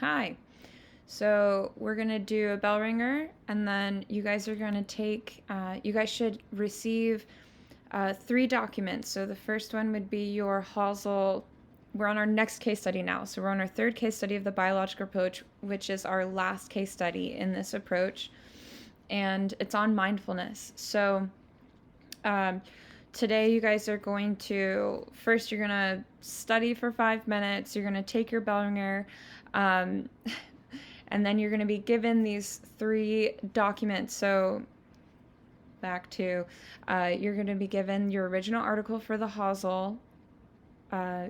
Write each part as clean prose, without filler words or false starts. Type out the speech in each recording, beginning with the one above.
Hi. So we're going to do a bell ringer, and then you guys are going to you guys should receive 3 documents. So the first one would be your Holzel. We're on our next case study now. So we're on our third case study of the biological approach, which is our last case study in this approach. And it's on mindfulness. So today you guys are going to, first you're going to study for 5 minutes. You're going to take your bell ringer. And then you're going to be given these 3 documents. So back to, you're going to be given your original article for the Holzel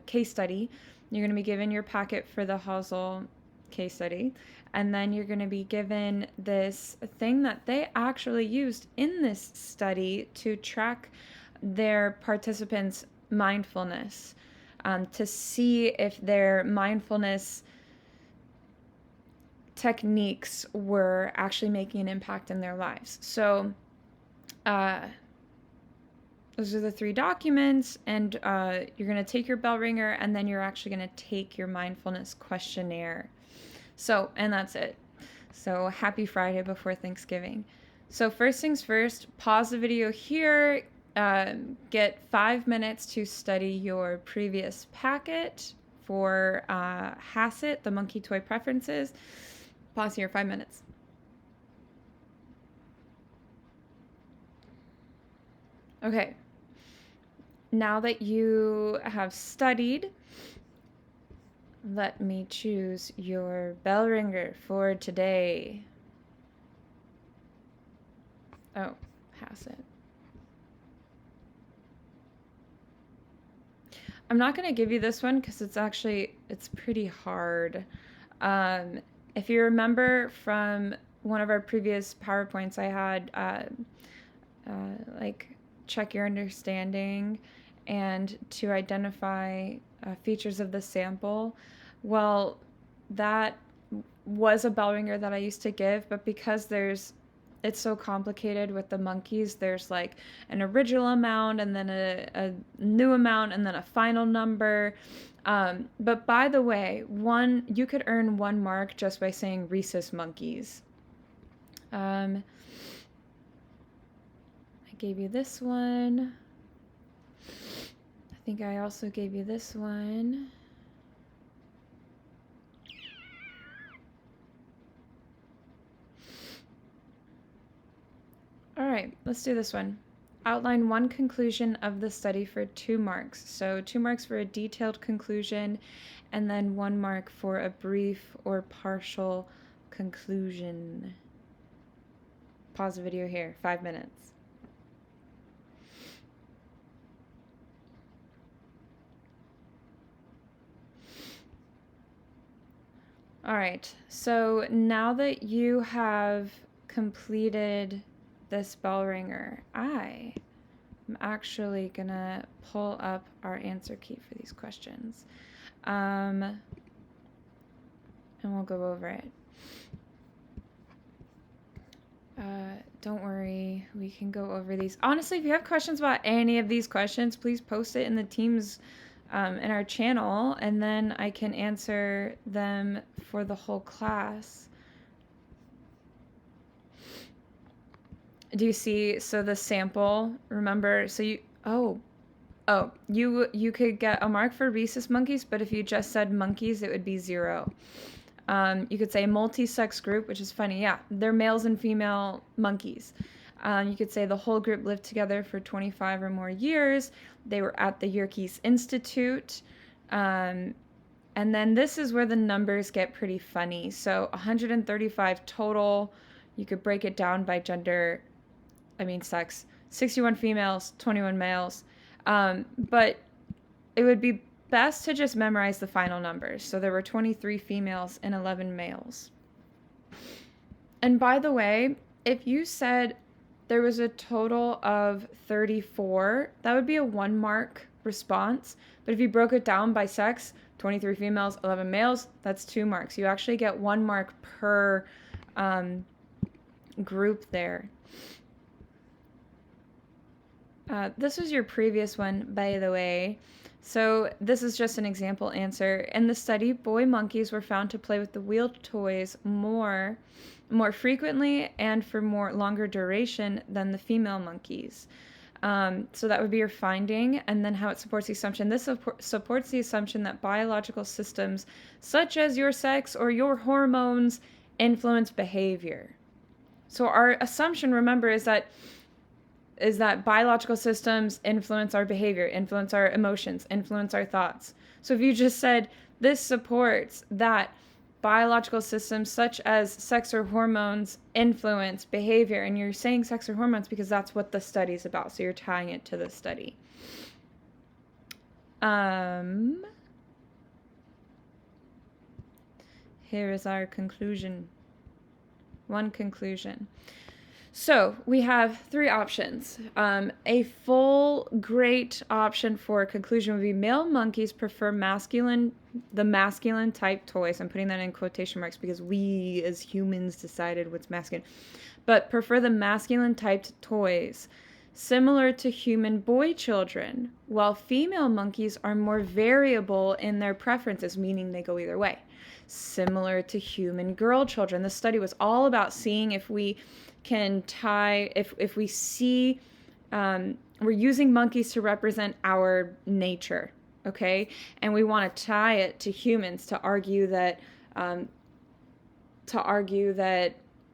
case study. You're going to be given your packet for the Holzel case study. And then you're going to be given this thing that they actually used in this study to track their participants' mindfulness, to see if their mindfulness techniques were actually making an impact in their lives. So those are the 3 documents, and you're going to take your bell ringer, and then you're actually going to take your mindfulness questionnaire. So, and that's it. So happy Friday before Thanksgiving. So first things first, pause the video here, get 5 minutes to study your previous packet for HACCP, the monkey toy preferences. Pause here, 5 minutes. Okay. Now that you have studied, let me choose your bell ringer for today. Oh, HACCP. I'm not going to give you this one because it's pretty hard. If you remember from one of our previous PowerPoints, I had like check your understanding and to identify features of the sample. Well, that was a bell ringer that I used to give, but because it's so complicated with the monkeys, there's like an original amount and then a new amount and then a final number. But by the way, you could earn 1 mark just by saying rhesus monkeys. I gave you this one. I think I also gave you this one. All right, let's do this one. Outline 1 conclusion of the study for 2 marks. So 2 marks for a detailed conclusion, and then 1 mark for a brief or partial conclusion. Pause the video here, 5 minutes. All right, so now that you have completed this bell ringer, I am actually gonna pull up our answer key for these questions. And we'll go over it. Don't worry, we can go over these. Honestly, if you have questions about any of these questions, please post it in the Teams in our channel, and then I can answer them for the whole class. Do you see? So the sample, remember, so you could get a mark for rhesus monkeys, but if you just said monkeys, it would be 0. You could say multi-sex group, which is funny. Yeah, they're males and female monkeys. You could say the whole group lived together for 25 or more years. They were at the Yerkes Institute. And then this is where the numbers get pretty funny. So 135 total. You could break it down by sex. 61 females, 21 males. But it would be best to just memorize the final numbers. So there were 23 females and 11 males. And by the way, if you said there was a total of 34, that would be a 1 mark response. But if you broke it down by sex, 23 females, 11 males, that's 2 marks. You actually get 1 mark per group there. This was your previous one, by the way. So this is just an example answer. In the study, boy monkeys were found to play with the wheeled toys more frequently and for more longer duration than the female monkeys. So that would be your finding, and then how it supports the assumption. This supports the assumption that biological systems, such as your sex or your hormones, influence behavior. So our assumption, remember, is that biological systems influence our behavior, influence our emotions, influence our thoughts. So if you just said this supports that biological systems such as sex or hormones influence behavior, and you're saying sex or hormones because that's what the study is about, so you're tying it to the study. Here is our conclusion. One conclusion. So we have three options. A full great option for a conclusion would be male monkeys prefer the masculine type toys. I'm putting that in quotation marks because we as humans decided what's masculine. But prefer the masculine typed toys similar to human boy children, while female monkeys are more variable in their preferences, meaning they go either way, similar to human girl children. The study was all about seeing if we can tie, if we see, we're using monkeys to represent our nature, okay? And we want to tie it to humans to argue that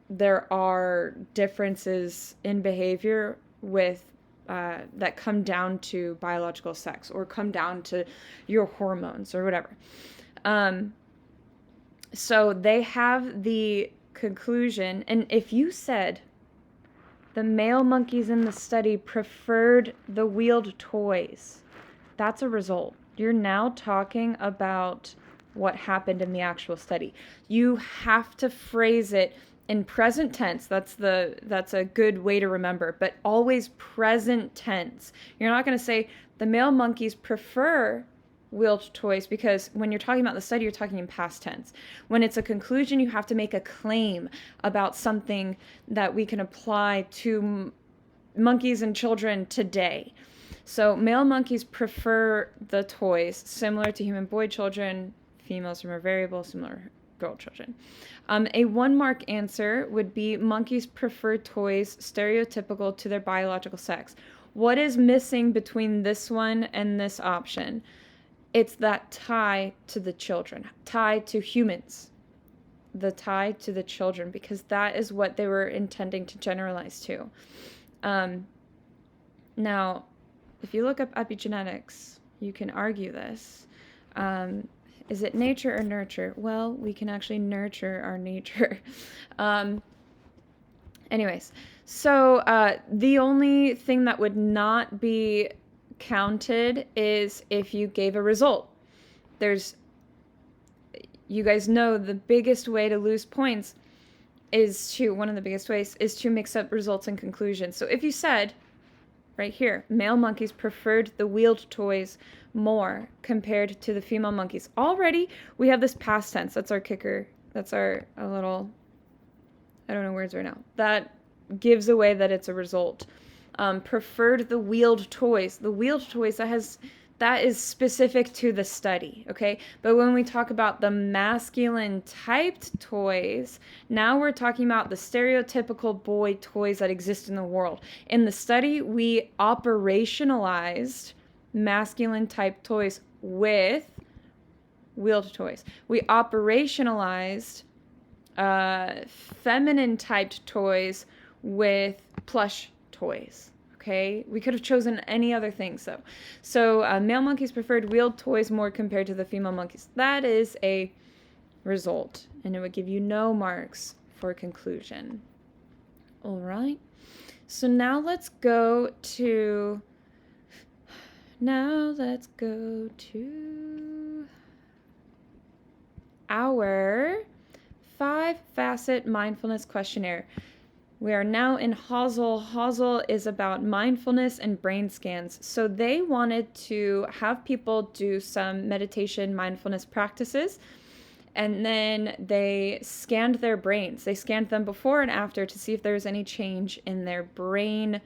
there are differences in behavior with that come down to biological sex or come down to your hormones or whatever. So they have the conclusion, and if you said the male monkeys in the study preferred the wheeled toys, that's a result. You're now talking about what happened in the actual study. You have to phrase it in present tense. That's a good way to remember, but always present tense. You're not going to say the male monkeys prefer wheeled toys, because when you're talking about the study, you're talking in past tense. When it's a conclusion, you have to make a claim about something that we can apply to monkeys and children today. So male monkeys prefer the toys similar to human boy children. Females are more variable, similar girl children. A 1-mark answer would be monkeys prefer toys stereotypical to their biological sex. What is missing between this one and this option? It's that tie to the children, tie to humans, the tie to the children, because that is what they were intending to generalize to. Now, if you look up epigenetics, you can argue this. Is it nature or nurture? Well, we can actually nurture our nature. Anyways, so the only thing that would not be counted is if you gave a result. You guys know the biggest way to lose points one of the biggest ways is to mix up results and conclusions. So if you said right here, male monkeys preferred the wheeled toys more compared to the female monkeys, already we have this past tense. That's our kicker. That's I don't know words right now. That gives away that it's a result. Preferred the wheeled toys. The wheeled toys, that is specific to the study, okay? But when we talk about the masculine typed toys, now we're talking about the stereotypical boy toys that exist in the world. In the study, we operationalized masculine typed toys with wheeled toys. We operationalized feminine typed toys with plush toys. Okay, we could have chosen any other things though. So male monkeys preferred wheeled toys more compared to the female monkeys. That is a result, and it would give you no marks for conclusion. All right, so now let's go to our 5-facet mindfulness questionnaire. We are now in Holzel. Holzel is about mindfulness and brain scans. So they wanted to have people do some meditation mindfulness practices, and then they scanned their brains. They scanned them before and after to see if there was any change in their brain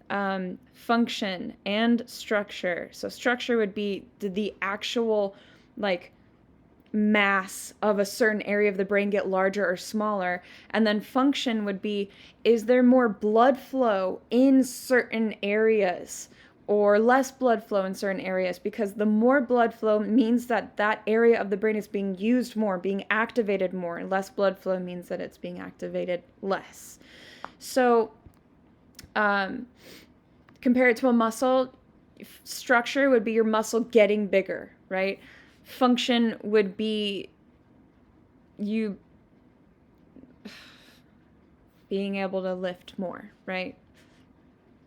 function and structure. So structure would be the actual like mass of a certain area of the brain get larger or smaller. And then function would be, is there more blood flow in certain areas or less blood flow in certain areas? Because the more blood flow means that that area of the brain is being used more, being activated more, and less blood flow means that it's being activated less. So compare it to a muscle, structure would be your muscle getting bigger, right? Function would be you being able to lift more, right?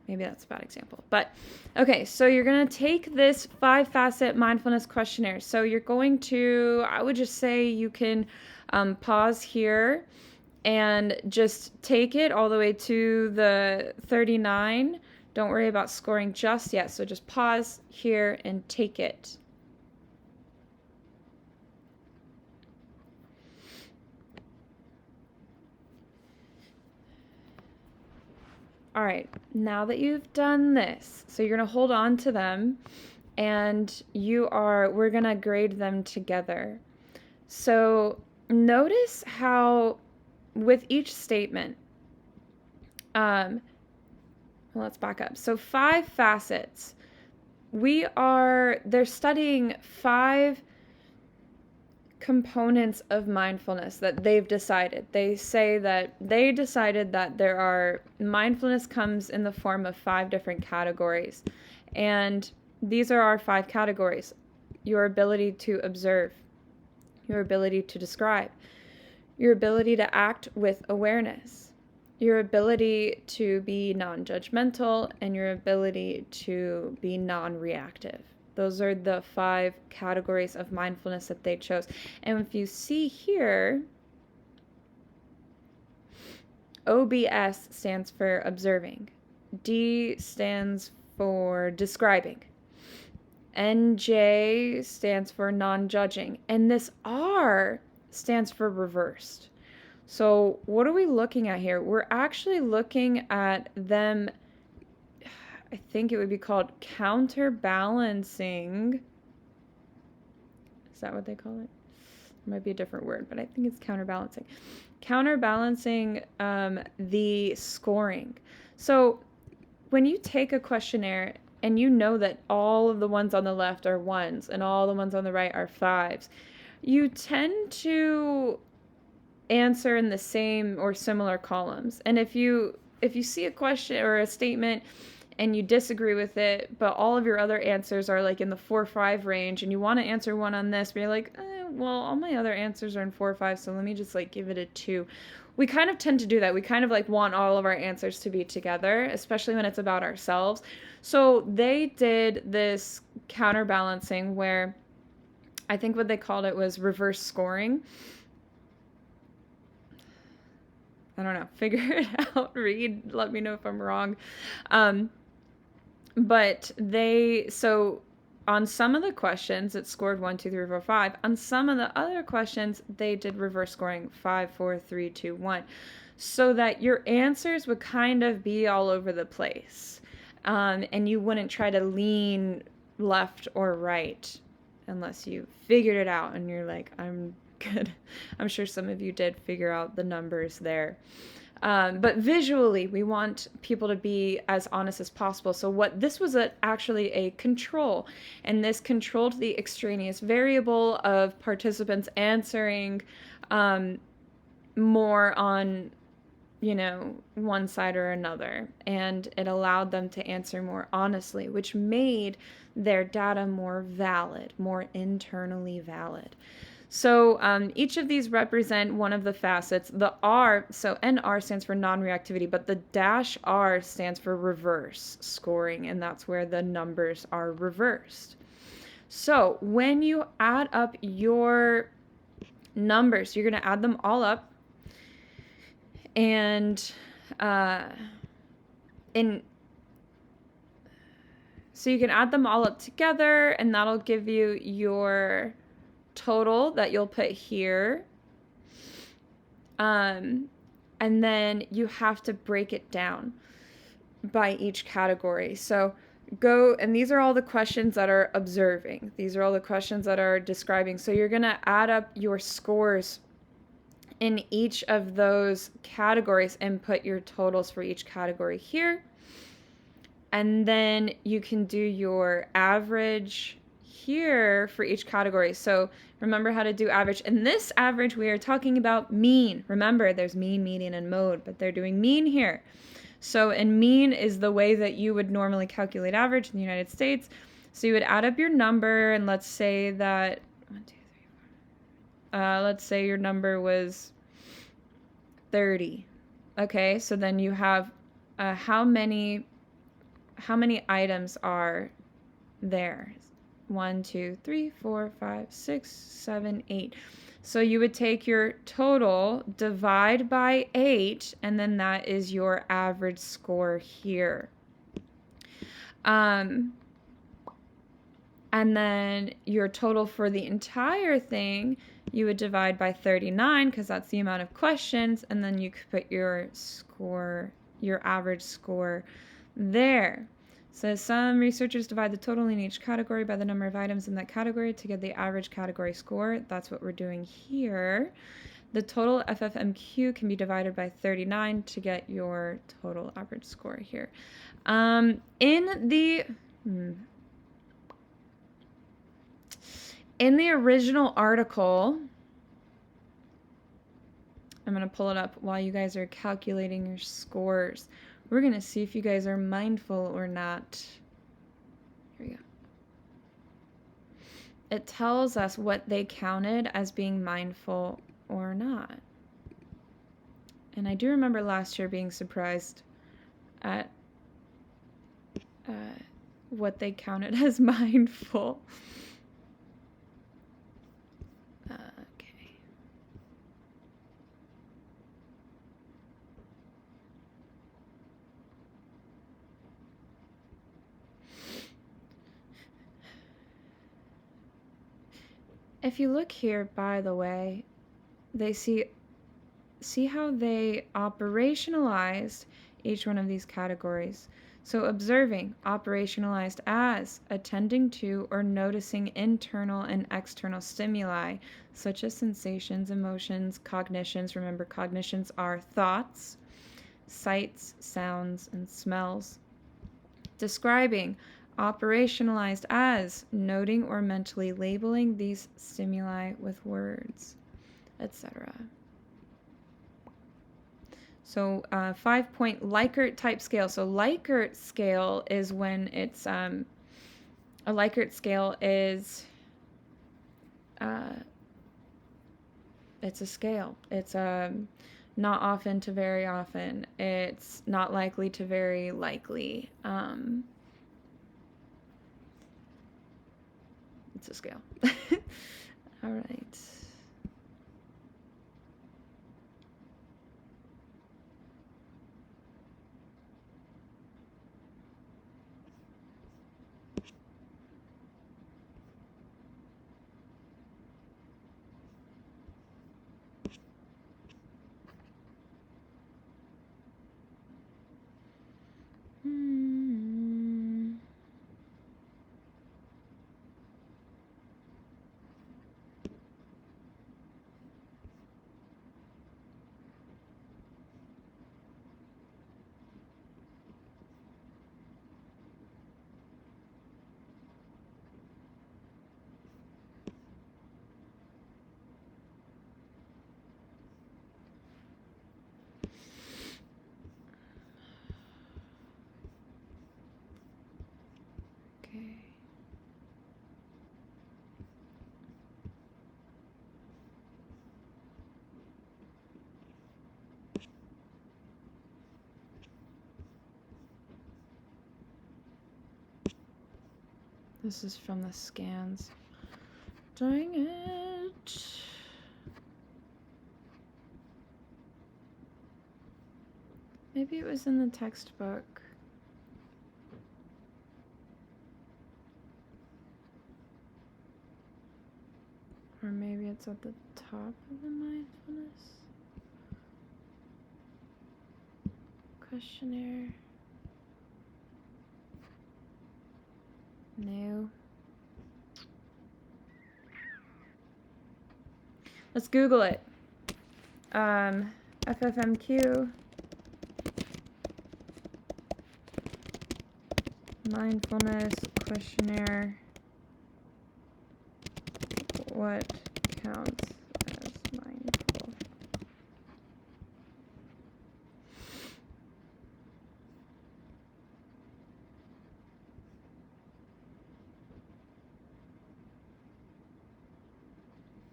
Maybe that's a bad example. But okay, so you're going to take this 5-facet mindfulness questionnaire. So you're going to, I would just say you can pause here and just take it all the way to the 39. Don't worry about scoring just yet. So just pause here and take it. All right, now that you've done this, so you're going to hold on to them and we're going to grade them together. So notice how with each statement, let's back up. So 5 facets. They're studying 5 components of mindfulness that they've decided. They say that they decided that mindfulness comes in the form of 5 different categories. And these are our 5 categories. Your ability to observe, your ability to describe, your ability to act with awareness, your ability to be non-judgmental, and your ability to be non-reactive. Those are the 5 categories of mindfulness that they chose. And if you see here, OBS stands for observing. D stands for describing. NJ stands for non-judging. And this R stands for reversed. So what are we looking at here? We're actually looking at them, I think it would be called counterbalancing. Is that what they call it? It might be a different word, but I think it's counterbalancing. Counterbalancing the scoring. So when you take a questionnaire and you know that all of the ones on the left are 1s and all the ones on the right are 5s, you tend to answer in the same or similar columns. And if you see a question or a statement and you disagree with it, but all of your other answers are like in the 4-5 range, and you want to answer one on this, but you're like, well, all my other answers are in 4 or 5, so let me just like give it a 2. We kind of tend to do that. We kind of like want all of our answers to be together, especially when it's about ourselves. So they did this counterbalancing where I think what they called it was reverse scoring. I don't know, figure it out, read, let me know if I'm wrong. But so on some of the questions, it scored 1, 2, 3, 4, 5. On some of the other questions, they did reverse scoring 5, 4, 3, 2, 1. So that your answers would kind of be all over the place. And you wouldn't try to lean left or right unless you figured it out and you're like, I'm good. I'm sure some of you did figure out the numbers there. But visually, we want people to be as honest as possible. So this was actually a control, and this controlled the extraneous variable of participants answering more on, one side or another. And it allowed them to answer more honestly, which made their data more valid, more internally valid. So each of these represent one of the facets. The R, so NR stands for non-reactivity, but the -R stands for reverse scoring, and that's where the numbers are reversed. So when you add up your numbers, you're going to add them all up, and so you can add them all up together, and that'll give you your total that you'll put here. And then you have to break it down. by each category. So go, and these are all the questions that are observing. These are all the questions that are describing. So you're going to add up your scores in each of those categories and put your totals for each category here. And then you can do your average here for each category. So remember how to do average. In this average, we are talking about mean. Remember, there's mean, median, and mode, but they're doing mean here. So, and mean is the way that you would normally calculate average in the United States. So you would add up your number, and let's say that, 1, 2, 3, 4. Let's say your number was 30. Okay, so then you have how many items are there? 1, 2, 3, 4, 5, 6, 7, 8. So you would take your total, divide by 8, and then that is your average score here. And then your total for the entire thing, you would divide by 39 because that's the amount of questions, and then you could put your score, your average score there. So some researchers divide the total in each category by the number of items in that category to get the average category score. That's what we're doing here. The total FFMQ can be divided by 39 to get your total average score here. In the original article, I'm going to pull it up while you guys are calculating your scores. We're going to see if you guys are mindful or not. Here we go. It tells us what they counted as being mindful or not. And I do remember last year being surprised at what they counted as mindful. If you look here, by the way, they see how they operationalized each one of these categories. So observing, operationalized as attending to or noticing internal and external stimuli, such as sensations, emotions, cognitions. Remember, cognitions are thoughts, sights, sounds, and smells. Describing, operationalized as noting or mentally labeling these stimuli with words, etc. So 5-point Likert type scale. So Likert scale is when it's a Likert scale is it's a scale. It's not often to very often. It's not likely to very likely. It's a scale. All right. Okay. This is from the scans. Dang it. Maybe it was in the textbook. Or maybe it's at the top of the mindfulness questionnaire. No. Let's Google it. FFMQ. Mindfulness questionnaire. What counts as mindful?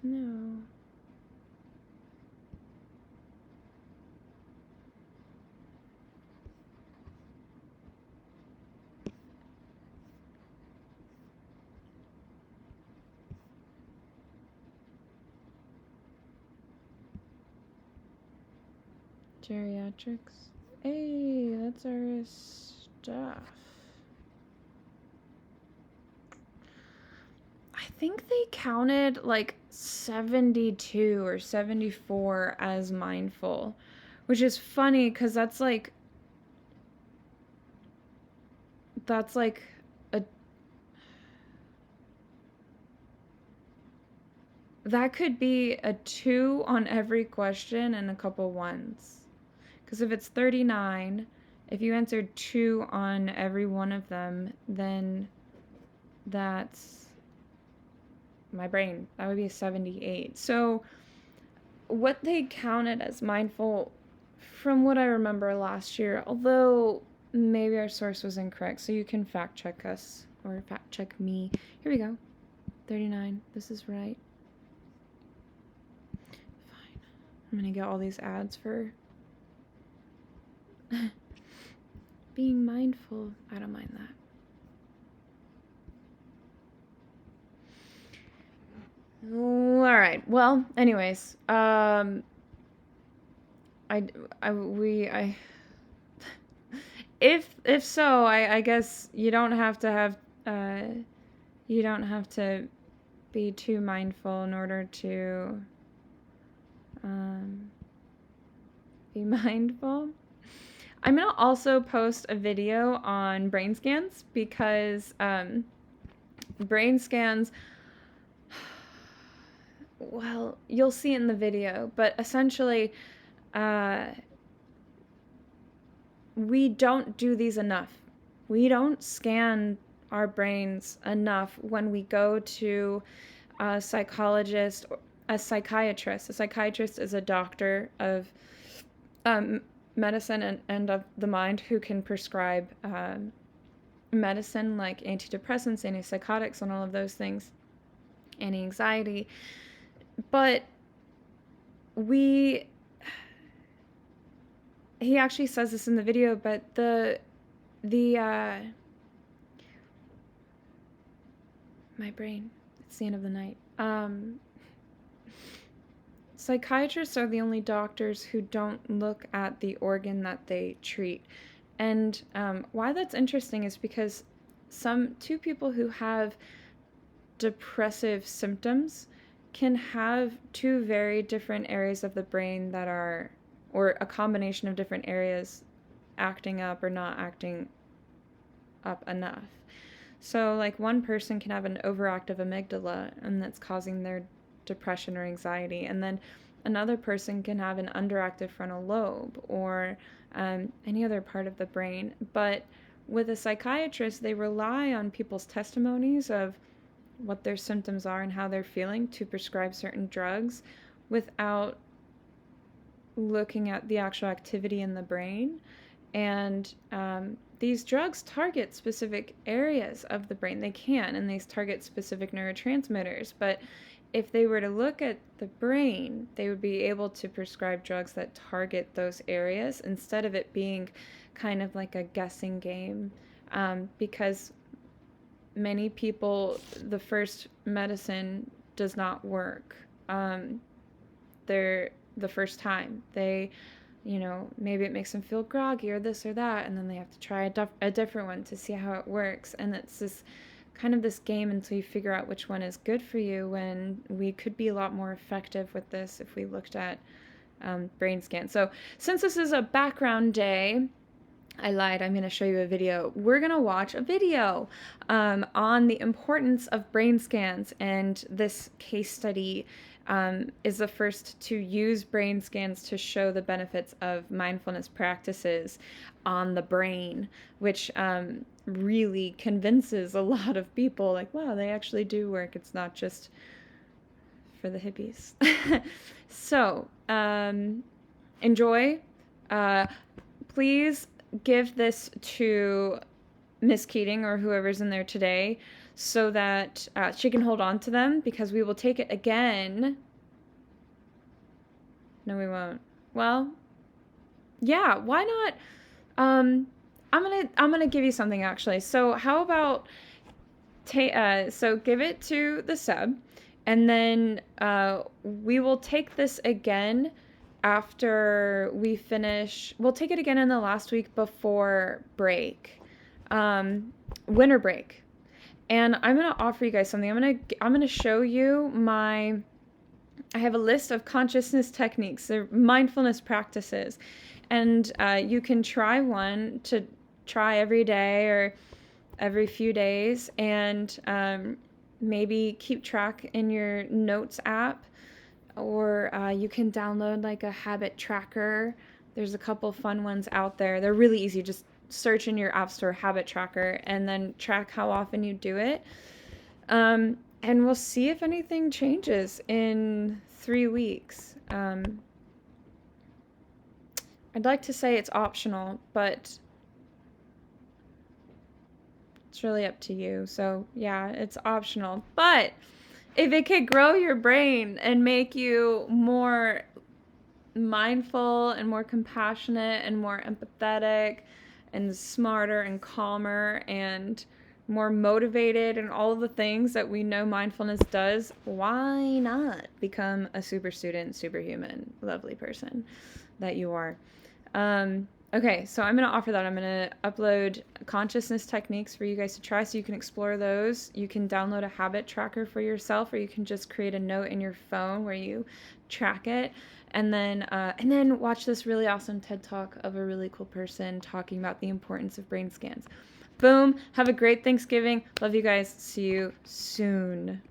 No. Geriatrics. Hey, that's our stuff. I think they counted like 72 or 74 as mindful, which is funny because that's like a that could be a 2 on every question and a couple ones. Because if it's 39, if you answered 2 on every one of them, then that's my brain. That would be a 78. So what they counted as mindful, from what I remember last year, although maybe our source was incorrect, so you can fact check us or fact check me. Here we go. 39. This is right. Fine. I'm going to get all these ads for being mindful. I don't mind that. All right. Well, anyways, if so, I guess you don't have to be too mindful in order to be mindful. I'm gonna also post a video on brain scans because brain scans, well, you'll see in the video, but essentially we don't do these enough. We don't scan our brains enough when we go to a psychologist, a psychiatrist. A psychiatrist is a doctor of medicine and of the mind who can prescribe medicine like antidepressants, antipsychotics, and all of those things, anti-anxiety. But he actually says this in the video, but my brain, it's the end of the night. Psychiatrists are the only doctors who don't look at the organ that they treat. And why that's interesting is because two people who have depressive symptoms can have 2 very different areas of the brain that are, or a combination of different areas, acting up or not acting up enough. So like one person can have an overactive amygdala and that's causing their depression or anxiety, and then another person can have an underactive frontal lobe or any other part of the brain. But with a psychiatrist, they rely on people's testimonies of what their symptoms are and how they're feeling to prescribe certain drugs without looking at the actual activity in the brain. And these drugs target specific areas of the brain. They can, and they target specific neurotransmitters. But if they were to look at the brain, they would be able to prescribe drugs that target those areas instead of it being kind of like a guessing game. Because many people, the first medicine does not work. They're the first time. They, maybe it makes them feel groggy or this or that, and then they have to try a different one to see how it works. And it's this kind of this game until you figure out which one is good for you, when we could be a lot more effective with this if we looked at brain scans. So since this is a background day, I lied. I'm going to show you a video. We're going to watch a video on the importance of brain scans. And this case study is the first to use brain scans to show the benefits of mindfulness practices on the brain, which really convinces a lot of people like, wow, they actually do work. It's not just for the hippies. So, enjoy. Please give this to Miss Keating or whoever's in there today so that she can hold on to them, because we will take it again. No, we won't. Well, yeah, why not? I'm gonna give you something actually. So how about so give it to the sub, and then we will take this again after we finish. We'll take it again in the last week before break, winter break. And I'm gonna offer you guys something. I'm gonna show you I have a list of consciousness techniques, they're mindfulness practices, and you can try one to try every day or every few days, and maybe keep track in your notes app, or you can download like a habit tracker. There's a couple fun ones out there. They're really easy. Just search in your app store habit tracker and then track how often you do it. And we'll see if anything changes in 3 weeks. I'd like to say it's optional, but it's really up to you. So yeah, it's optional. But if it could grow your brain and make you more mindful and more compassionate and more empathetic and smarter and calmer and more motivated and all of the things that we know mindfulness does, why not become a super student, superhuman, lovely person that you are? Okay, so I'm going to offer that. I'm going to upload consciousness techniques for you guys to try so you can explore those. You can download a habit tracker for yourself, or you can just create a note in your phone where you track it. And then watch this really awesome TED Talk of a really cool person talking about the importance of brain scans. Boom. Have a great Thanksgiving. Love you guys. See you soon.